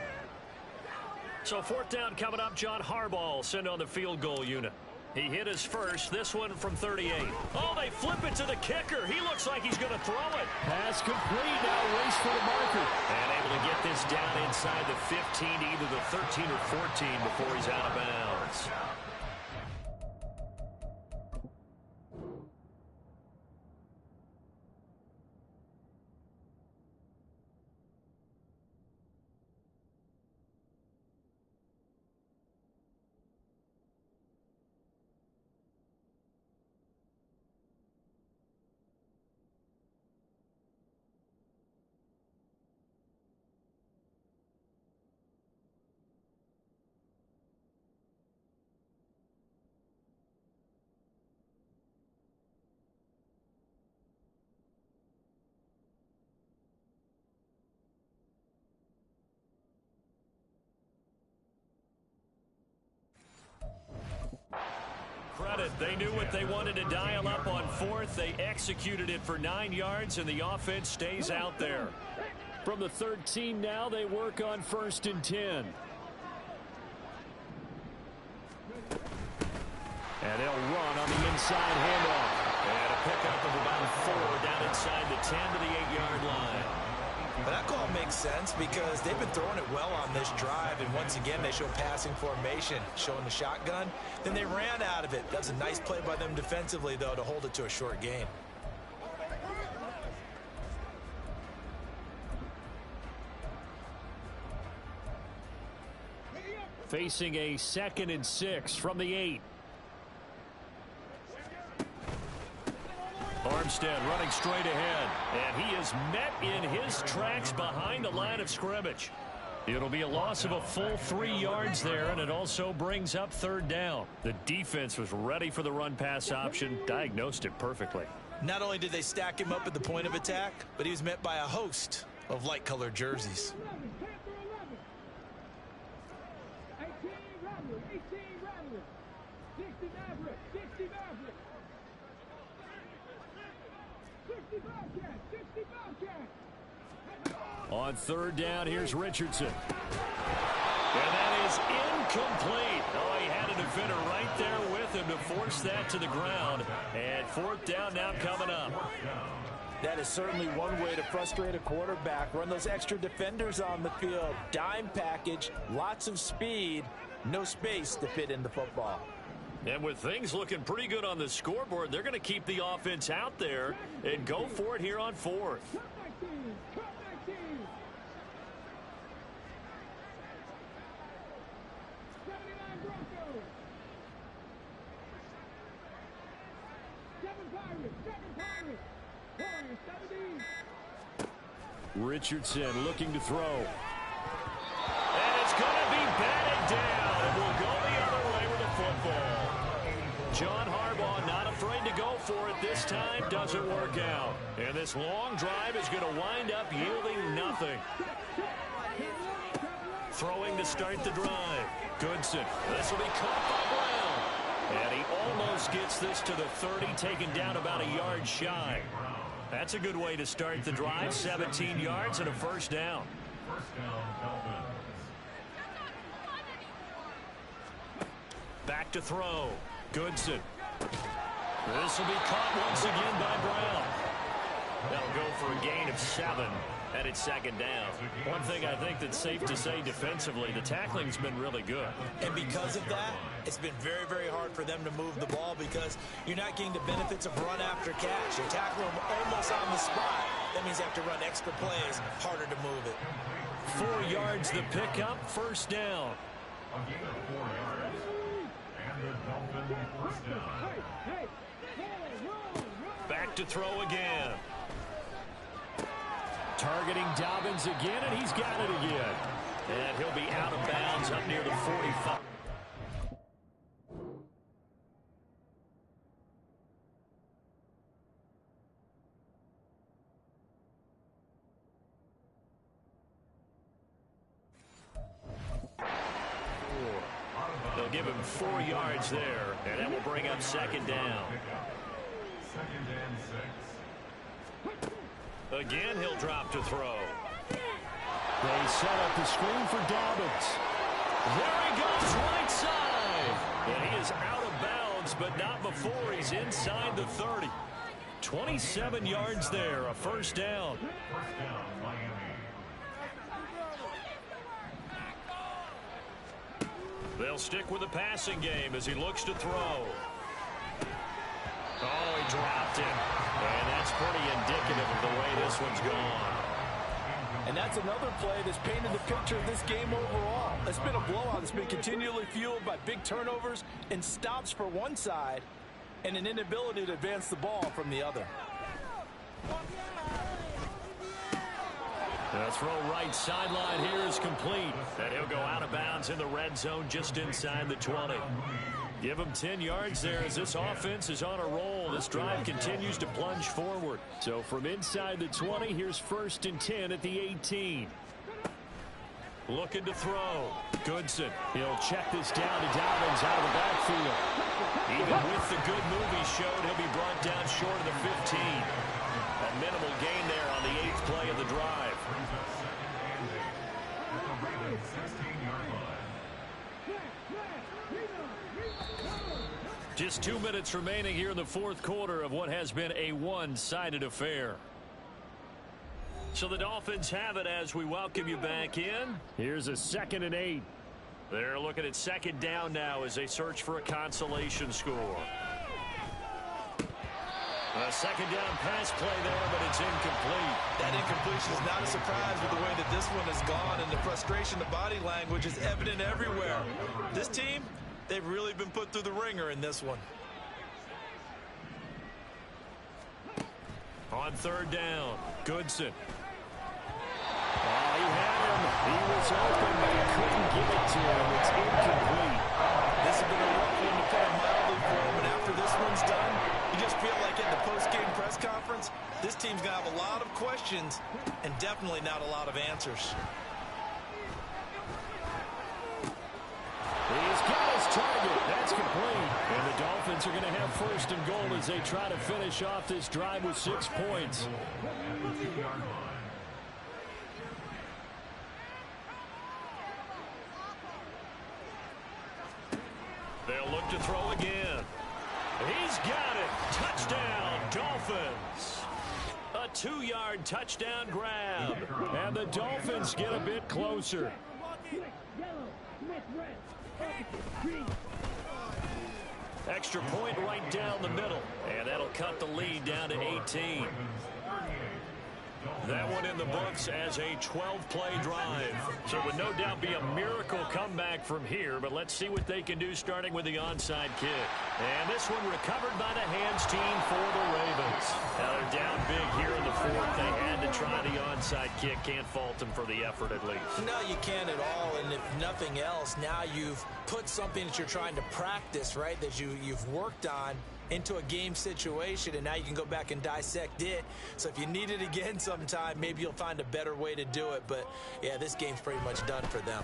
So 4th down coming up. John Harbaugh sent on the field goal unit. He hit his first, this one from 38. Oh, they flip it to the kicker. He looks like he's going to throw it. Pass complete, now race for the marker. And able to get this down inside the 15 to either the 13 or 14 before he's out of bounds. They knew what they wanted to dial up on 4th. They executed it for 9 yards, and the offense stays out there. From the 13 now, they work on 1st and 10. And they'll run on the inside handoff. And a pickup of about 4 down inside the 10 to the 8-yard line. But that call makes sense because they've been throwing it well on this drive, and once again they show passing formation, showing the shotgun. Then they ran out of it. That was a nice play by them defensively, though, to hold it to a short gain. Facing a 2nd and 6 from the 8. Armstead running straight ahead, and he is met in his tracks behind the line of scrimmage. It'll be a loss of a full 3 yards there, and it also brings up 3rd down. The defense was ready for the run-pass option, diagnosed it perfectly. Not only did they stack him up at the point of attack, but he was met by a host of light-colored jerseys. 18 Ramblers, 60 Mavericks, 60 Mavericks. 60 Bobcats, 60 Bobcats. On 3rd down, here's Richardson. And that is incomplete. Oh, he had a defender right there with him to force that to the ground. And 4th down now coming up. That is certainly one way to frustrate a quarterback. Run those extra defenders on the field. Dime package, lots of speed, no space to fit in the football. And with things looking pretty good on the scoreboard, they're going to keep the offense out there and go for it here on 4th. Richardson looking to throw. And it's going to be batted down. And we'll go the other way with the football. John Harbaugh not afraid to go for it this time. Doesn't work out. And this long drive is going to wind up yielding nothing. Throwing to start the drive. Goodson. This will be caught by Brown. And he almost gets this to the 30, taken down about a yard shy. That's a good way to start the drive. 17 yards and a first down. Back to throw. Goodson. This will be caught once again by Brown. That'll go for a gain of 7. And it's second down. One thing I think that's safe to say defensively, the tackling's been really good. And because of that, it's been very, very hard for them to move the ball because you're not getting the benefits of run after catch. You tackle them almost on the spot. That means you have to run extra plays, harder to move it. 4 yards the pickup, first down. A gain of 4 yards. And the Dolphins first down. Back to throw again. Targeting Dobbins again, and he's got it again. And he'll be out of bounds up near the 45. They'll give him 4 yards there, and that will bring up second down. Second and 6. Again, he'll drop to throw. They set up the screen for Dobbins. There he goes, right side. And he is out of bounds, but not before he's inside the 30. 27 yards there, a first down. First down, Miami. They'll stick with the passing game as he looks to throw. Oh, he dropped him. And that's pretty indicative of the way this one's gone. And that's another play that's painted the picture of this game overall. It's been a blowout that's been continually fueled by big turnovers and stops for one side and an inability to advance the ball from the other. The throw right sideline here is complete. And he'll go out of bounds in the red zone just inside the 20. Give him 10 yards there as this offense is on a roll. This drive continues to plunge forward. So from inside the 20, here's 1st and 10 at the 18. Looking to throw. Goodson. He'll check this down to Dobbins out of the backfield. Even with the good move he showed, he'll be brought down short of the 15. A minimal gain there on the 8th play of the drive. Just 2 minutes remaining here in the 4th quarter of what has been a one-sided affair. So the Dolphins have it as we welcome you back in. Here's a 2nd and 8. They're looking at second down now as they search for a consolation score. A second down pass play there, but it's incomplete. That incompletion is not a surprise with the way that this one has gone, and the frustration, the body language is evident everywhere. This team, they've really been put through the ringer in this one. On 3rd down, Goodson. Oh, he had him. He was open, but he couldn't give it to him. It's incomplete. This has been a rough one to put it mildly for him, and after this one's done, you just feel like in the post-game press conference, this team's going to have a lot of questions and definitely not a lot of answers. He's got his target. That's complete. And the Dolphins are going to have 1st and goal as they try to finish off this drive with 6 points. They'll look to throw again. He's got it. Touchdown, Dolphins. A 2-yard touchdown grab. And the Dolphins get a bit closer. Extra point right down the middle. And that'll cut the lead down to 18. That one in the books as a 12-play drive. So it would no doubt be a miracle comeback from here, but let's see what they can do starting with the onside kick. And this one recovered by the hands team for the Ravens. Now they're down big here in the 4th. They had to try the onside kick. Can't fault them for the effort at least. No, you can't at all, and if nothing else, now you've put something that you're trying to practice, right, that you've worked on into a game situation, and now you can go back and dissect it. So if you need it again sometime, maybe you'll find a better way to do it. But, yeah, this game's pretty much done for them.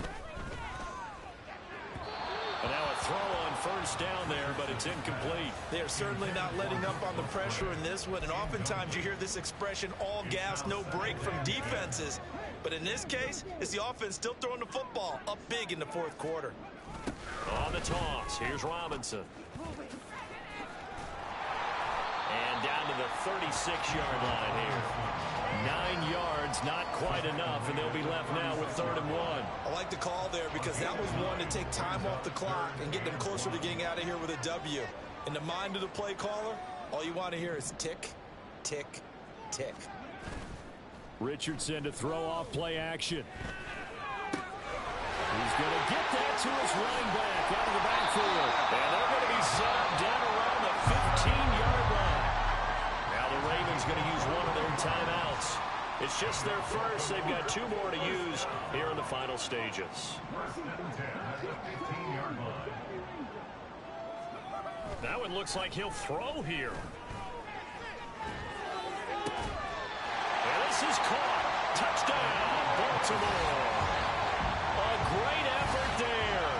And now a throw on first down there, but it's incomplete. They are certainly not letting up on the pressure in this one, and oftentimes you hear this expression, all gas, no break from defenses. But in this case, it's the offense still throwing the football up big in the fourth quarter. On the toss, here's Robinson. And down to the 36-yard line here. 9 yards, not quite enough, and they'll be left now with 3rd and 1. I like the call there because that was one to take time off the clock and get them closer to getting out of here with a W. In the mind of the play caller, all you want to hear is tick, tick, tick. Richardson to throw off play action. He's going to get that to his running back out of the backfield. And they're going to be set up down around the 15-yard line. Now the Ravens going to use one of their timeouts. It's just their first. They've got 2 more to use here in the final stages. Now it looks like he'll throw here. And this is caught. Touchdown, Baltimore. A great effort there.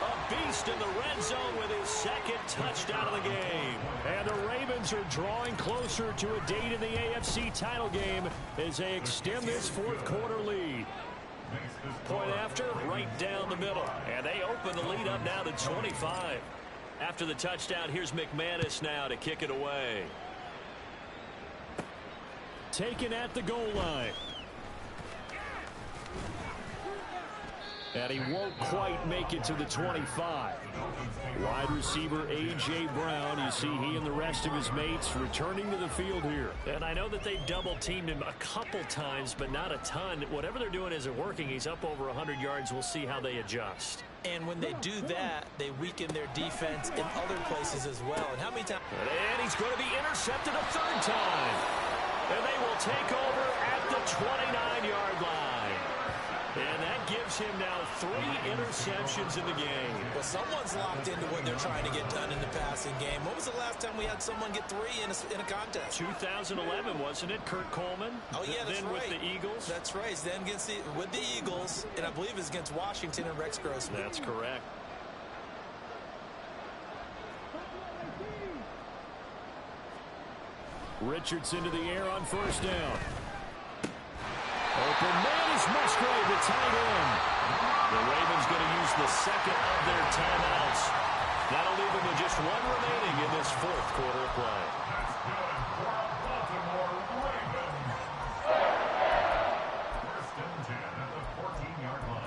A beast in the red zone with his 2nd touchdown of the game. And the Ravens are drawing closer to a date in the AFC title game as they extend this 4th quarter lead. Point after, right down the middle. And they open the lead up now to 25. After the touchdown, here's McManus now to kick it away. Taken at the goal line. And he won't quite make it to the 25. Wide receiver A.J. Brown. You see he and the rest of his mates returning to the field here. And I know that they've double-teamed him a couple times, but not a ton. Whatever they're doing isn't working. He's up over 100 yards. We'll see how they adjust. And when they do that, they weaken their defense in other places as well. And how many times? And he's going to be intercepted a 3rd time. And they will take over at the 29-yard line. And that gives him now 3 interceptions in the game. Well, someone's locked into what they're trying to get done in the passing game. When was the last time we had someone get 3 in a contest? 2011, wasn't it? Kurt Coleman? Oh, yeah, that's then right. With the Eagles? That's right. Then with the Eagles, and I believe it's against Washington and Rex Grossman. That's correct. Richardson to the air on first down. Open man is Musgrave, the tight end. The Ravens going to use the 2nd of their timeouts. That'll leave them with just 1 remaining in this 4th quarter of play. Baltimore Ravens. 1st and 10 at the 14-yard line.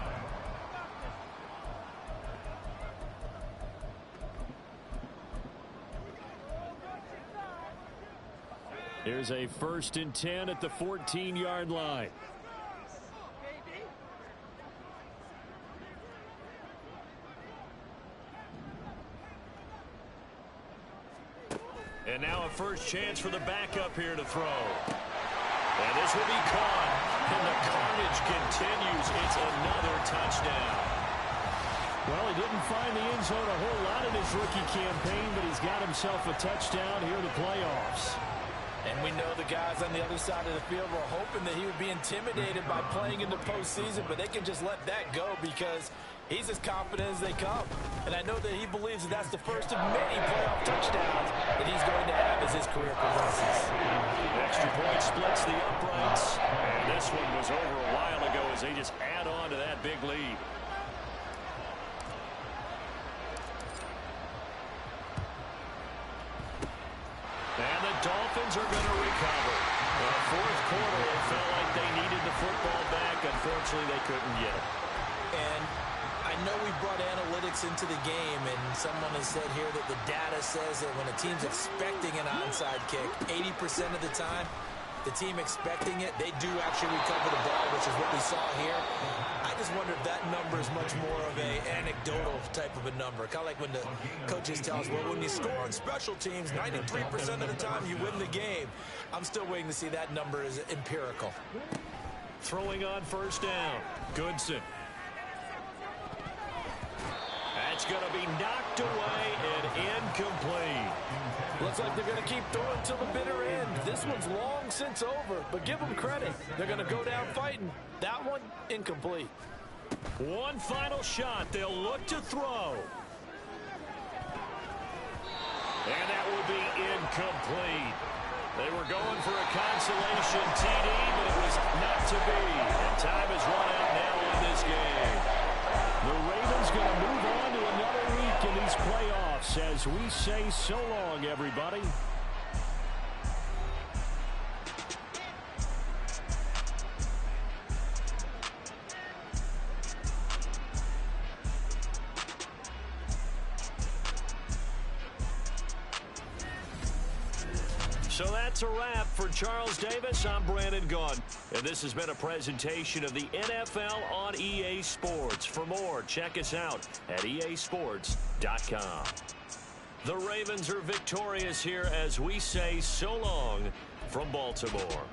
Here's a 1st and 10 at the 14-yard line. And now a first chance for the backup here to throw. And this will be caught. And the carnage continues. It's another touchdown. Well, he didn't find the end zone a whole lot in his rookie campaign, but he's got himself a touchdown here in the playoffs. And we know the guys on the other side of the field were hoping that he would be intimidated by playing in the postseason, but they can just let that go because he's as confident as they come. And I know that he believes that that's the first of many playoff touchdowns that he's going to have as his career progresses. Extra point splits the uprights. And this one was over a while ago as they just add on to that big lead. And the Dolphins are going to recover. In the 4th quarter, it felt like they needed the football back. Unfortunately, they couldn't get it. And I know we brought analytics into the game, and someone has said here that the data says that when a team's expecting an onside kick, 80% of the time, the team expecting it, they do actually recover the ball, which is what we saw here. I just wonder if that number is much more of an anecdotal type of a number. Kind of like when the coaches tell us, well, when you score on special teams, 93% of the time you win the game. I'm still waiting to see that number is empirical. Throwing on first down. Goodson. That's going to be knocked away and incomplete. Looks like they're going to keep throwing till the bitter end. This one's long since over, but give them credit. They're going to go down fighting. That one, incomplete. One final shot. They'll look to throw. And that will be incomplete. They were going for a consolation TD, but it was not to be. And time has run out now in this game. The Ravens going to move on to another week in these playoffs as we say so long, everybody. So that's a wrap for Charles Davis. I'm Brandon Gunn, and this has been a presentation of the NFL on EA Sports. For more, check us out at easports.com. The Ravens are victorious here as we say so long from Baltimore.